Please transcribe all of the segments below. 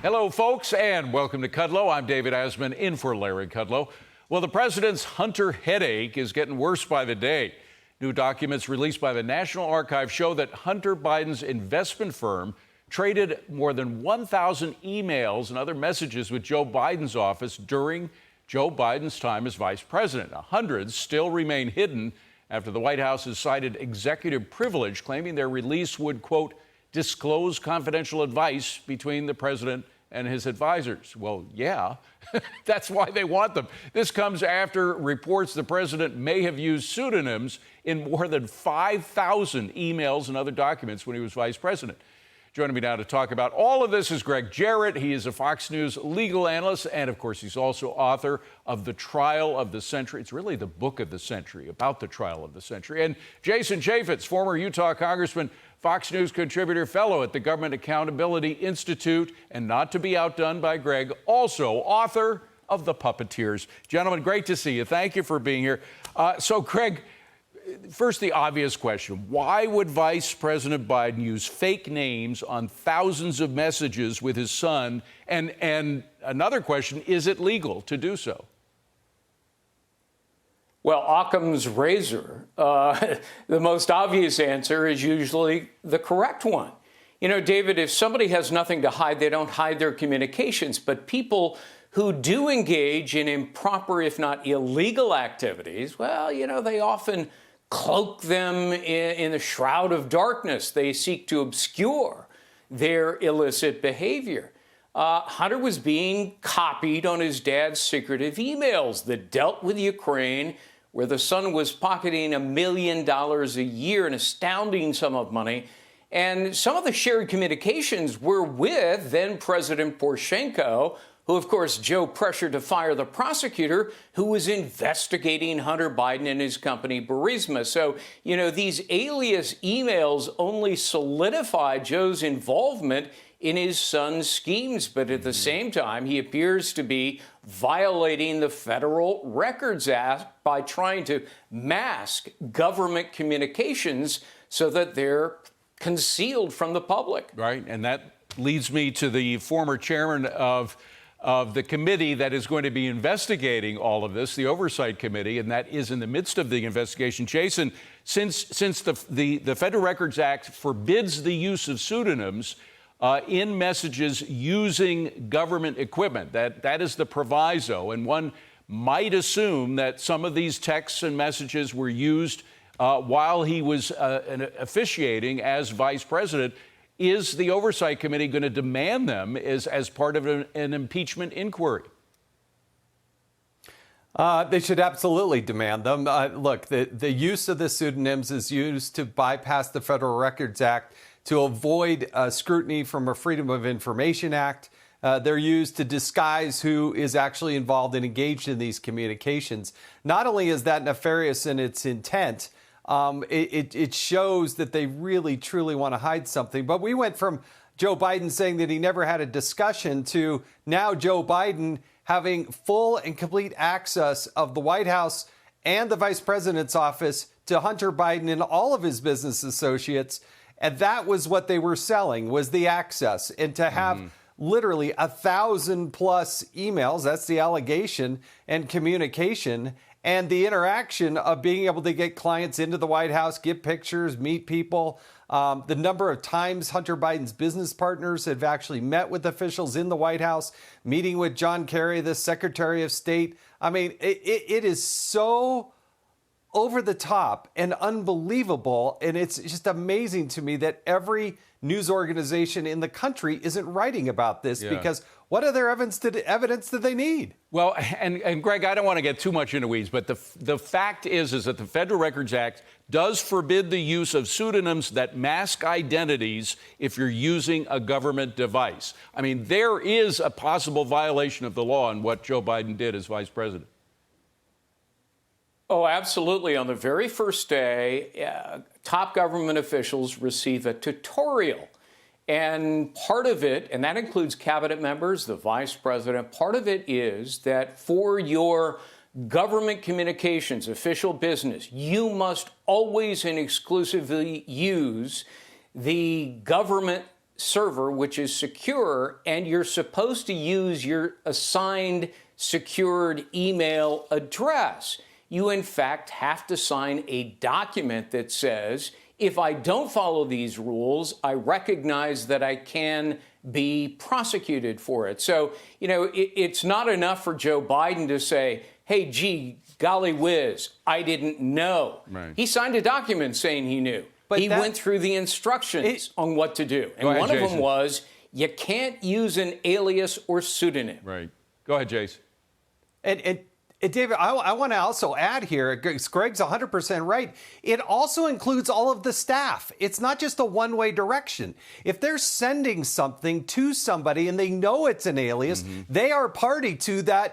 Hello, folks, and welcome to Kudlow. I'm David Asman, in for Larry Kudlow. Well, the president's Hunter headache is getting worse by the day. New documents released by the National Archives show that Hunter Biden's investment firm traded more than 1,000 emails and other messages with Joe Biden's office during Joe Biden's time as vice president. Hundreds still remain hidden after the White House has cited executive privilege, claiming their release would, quote, disclose confidential advice between the president and his advisors. Well, yeah, that's why they want them. This comes after reports the president may have used pseudonyms in more than 5,000 emails and other documents when he was vice president. Joining me now to talk about all of this is Gregg Jarrett. He is a Fox News legal analyst, and of course, he's also author of The Trial of the Century. It's really the book of the century, about the trial of the century. And Jason Chaffetz, former Utah congressman, Fox News contributor, fellow at the Government Accountability Institute, and not to be outdone by Gregg, also author of The Puppeteers. Gentlemen, great to see you. Thank you for being here. So, Gregg, first, the obvious question. Why would Vice President Biden use fake names on thousands of messages with his son? And another question, is it legal to do so? Well, Occam's razor, the most obvious answer is usually the correct one. You know, David, if somebody has nothing to hide, they don't hide their communications. But people who do engage in improper, if not illegal activities, well, you know, they often cloak them in the shroud of darkness. They seek to obscure their illicit behavior. Hunter was being copied on his dad's secretive emails that dealt with Ukraine, where the son was pocketing $1 million a year, an astounding sum of money. And some of the shared communications were with then-President Poroshenko, who, of course, Joe pressured to fire the prosecutor who was investigating Hunter Biden and his company Burisma. So, you know, these alias emails only solidify Joe's involvement in his son's schemes. But at the same time, he appears to be violating the Federal Records Act by trying to mask government communications so that they're concealed from the public. Right. And that leads me to the former chairman of the committee that is going to be investigating all of this, the Oversight Committee, and that is in the midst of the investigation. Jason, since the Federal Records Act forbids the use of pseudonyms in messages using government equipment, that is the proviso, and one might assume that some of these texts and messages were used while he was officiating as vice president. Is the Oversight Committee going to demand them as part of an impeachment inquiry? They should absolutely demand them. Look, the use of the pseudonyms is used to bypass the Federal Records Act, to avoid scrutiny from a Freedom of Information Act. They're used to disguise who is actually involved and engaged in these communications. Not only is that nefarious in its intent, it shows that they really, truly want to hide something. But we went from Joe Biden saying that he never had a discussion to now Joe Biden having full and complete access of the White House and the vice president's office to Hunter Biden and all of his business associates. And that was what they were selling, was the access. And to have literally 1,000 plus emails, that's the allegation, and communication, and the interaction of being able to get clients into the White House, get pictures, meet people. The number of times Hunter Biden's business partners have actually met with officials in the White House, meeting with John Kerry, the Secretary of State. I mean, it is so over the top and unbelievable. And it's just amazing to me that every news organization in the country isn't writing about this, because what other evidence did they need? Well, and Gregg, I don't want to get too much into weeds, but the fact is that the Federal Records Act does forbid the use of pseudonyms that mask identities if you're using a government device. I mean, there is a possible violation of the law in what Joe Biden did as vice president. Oh, absolutely. On the very first day, top government officials receive a tutorial. And part of it, and that includes cabinet members, the vice president, part of it is that for your government communications, official business, you must always and exclusively use the government server, which is secure, and you're supposed to use your assigned secured email address. You, in fact, have to sign a document that says, if I don't follow these rules, I recognize that I can be prosecuted for it. So, it's not enough for Joe Biden to say, hey, gee, golly whiz, I didn't know. Right. He signed a document saying he knew. But he went through the instructions on what to do. And one of them was, you can't use an alias or pseudonym. Right. Go ahead, Jace. And David, I want to also add here, Greg's 100% right. It also includes all of the staff. It's not just a one-way direction. If they're sending something to somebody and they know it's an alias, they are party to the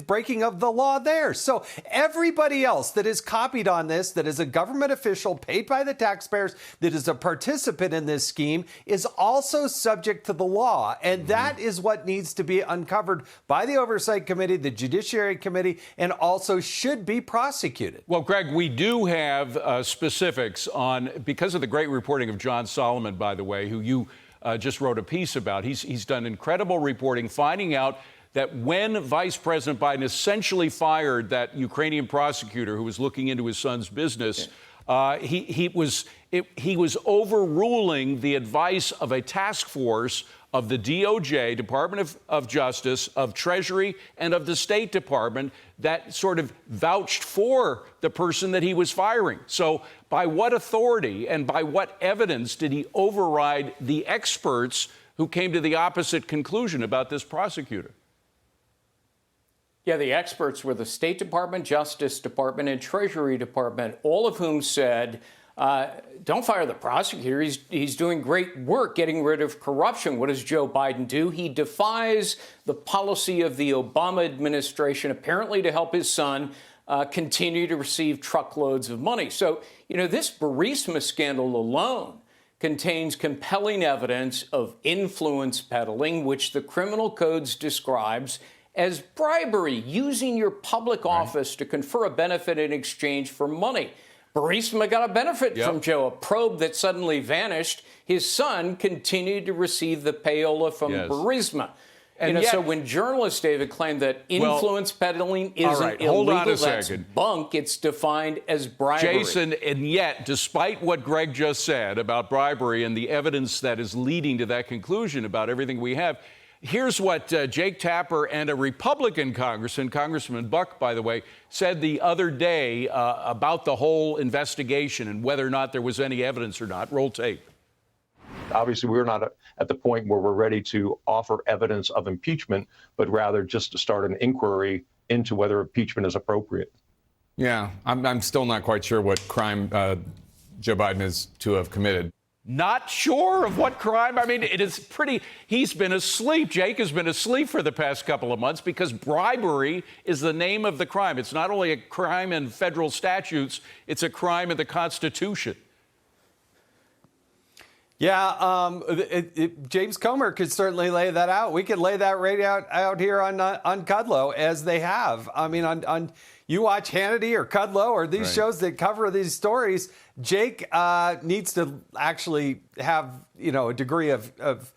breaking of the law there. So everybody else that is copied on this, that is a government official paid by the taxpayers, that is a participant in this scheme, is also subject to the law. And that is what needs to be uncovered by the Oversight Committee, the Judiciary Committee, and also should be prosecuted. Well, Greg, we do have specifics on, because of the great reporting of John Solomon, by the way, who you just wrote a piece about. He's done incredible reporting, finding out that when Vice President Biden essentially fired that Ukrainian prosecutor who was looking into his son's business, he was overruling the advice of a task force of the DOJ, Department of Justice, of Treasury, and of the State Department that sort of vouched for the person that he was firing. So by what authority and by what evidence did he override the experts who came to the opposite conclusion about this prosecutor? Yeah, the experts were the State Department, Justice Department, and Treasury Department, all of whom said, don't fire the prosecutor. He's doing great work getting rid of corruption. What does Joe Biden do? He defies the policy of the Obama administration, apparently to help his son continue to receive truckloads of money. So, this Burisma scandal alone contains compelling evidence of influence peddling, which the criminal codes describes as bribery, using your public office to confer a benefit in exchange for money. Burisma got a benefit from Joe, a probe that suddenly vanished. His son continued to receive the payola from Burisma. And so when journalists, David, claim that influence peddling isn't illegal, that's bunk. It's defined as bribery. Jason, and yet, despite what Greg just said about bribery and the evidence that is leading to that conclusion about everything we have, here's what Jake Tapper and a Republican congressman, Congressman Buck, by the way, said the other day about the whole investigation and whether or not there was any evidence or not. Roll tape. Obviously, we're not at the point where we're ready to offer evidence of impeachment, but rather just to start an inquiry into whether impeachment is appropriate. Yeah, I'm still not quite sure what crime Joe Biden is to have committed. Not sure of what crime? I mean, it is pretty. He's been asleep. Jake has been asleep for the past couple of months because bribery is the name of the crime. It's not only a crime in federal statutes, it's a crime in the Constitution. Yeah, James Comer could certainly lay that out. We could lay that right out here on Kudlow, as they have. I mean, on you watch Hannity or Kudlow or these shows that cover these stories, Jake needs to actually have, a degree of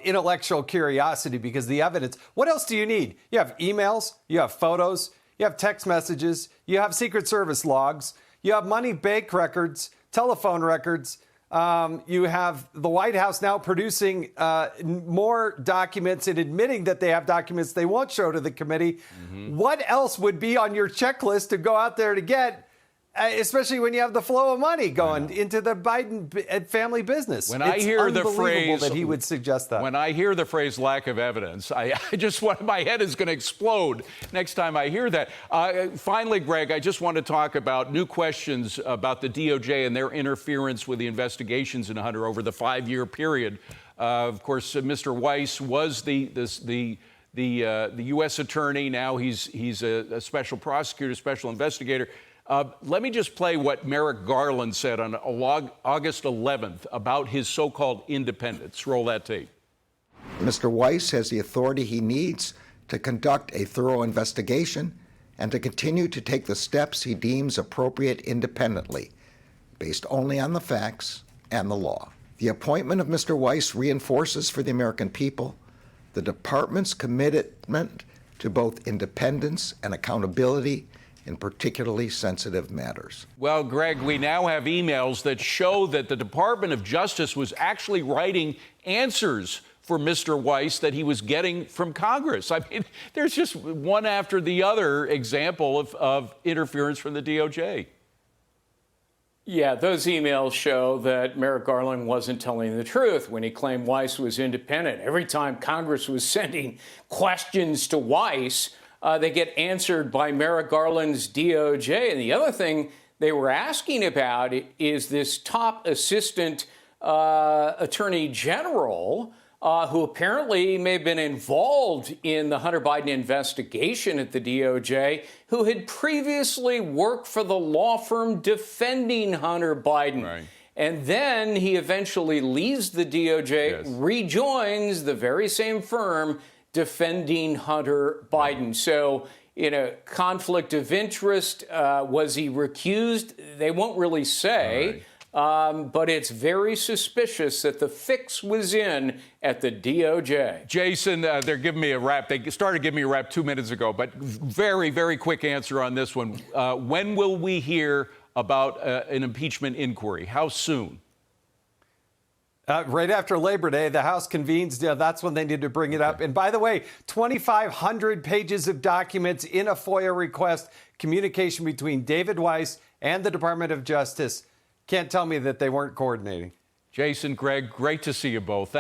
intellectual curiosity, because the evidence. What else do you need? You have emails, you have photos, you have text messages, you have Secret Service logs, you have money bank records, telephone records. You have the White House now producing more documents and admitting that they have documents they won't show to the committee. What else would be on your checklist to go out there to get, especially when you have the flow of money going into the Biden family business? When I hear the phrase that he would suggest that. When I hear the phrase lack of evidence, I just want, my head is going to explode next time I hear that. Finally, Greg, I just want to talk about new questions about the DOJ and their interference with the investigations in Hunter over the 5-year period. Of course, Mr. Weiss was the U.S. attorney. Now he's a special prosecutor, special investigator. Let me just play what Merrick Garland said on August 11th about his so-called independence. Roll that tape. Mr. Weiss has the authority he needs to conduct a thorough investigation and to continue to take the steps he deems appropriate independently, based only on the facts and the law. The appointment of Mr. Weiss reinforces for the American people the department's commitment to both independence and accountability in particularly sensitive matters. Well, Greg, we now have emails that show that the Department of Justice was actually writing answers for Mr. Weiss that he was getting from Congress. I mean, there's just one after the other example of interference from the DOJ. Yeah, those emails show that Merrick Garland wasn't telling the truth when he claimed Weiss was independent. Every time Congress was sending questions to Weiss, they get answered by Merrick Garland's DOJ. And the other thing they were asking about is this top assistant attorney general who apparently may have been involved in the Hunter Biden investigation at the DOJ, who had previously worked for the law firm defending Hunter Biden. Right. And then he eventually leaves the DOJ, rejoins the very same firm defending Hunter Biden. So, conflict of interest, was he recused? They won't really say. But it's very suspicious that the fix was in at the DOJ. Jason, they're giving me a wrap. They started giving me a wrap 2 minutes ago, but very, very quick answer on this one. When will we hear about an impeachment inquiry? How soon? Right after Labor Day, the House convenes. That's when they need to bring it up. And by the way, 2,500 pages of documents in a FOIA request, communication between David Weiss and the Department of Justice. Can't tell me that they weren't coordinating. Jason, Greg, great to see you both.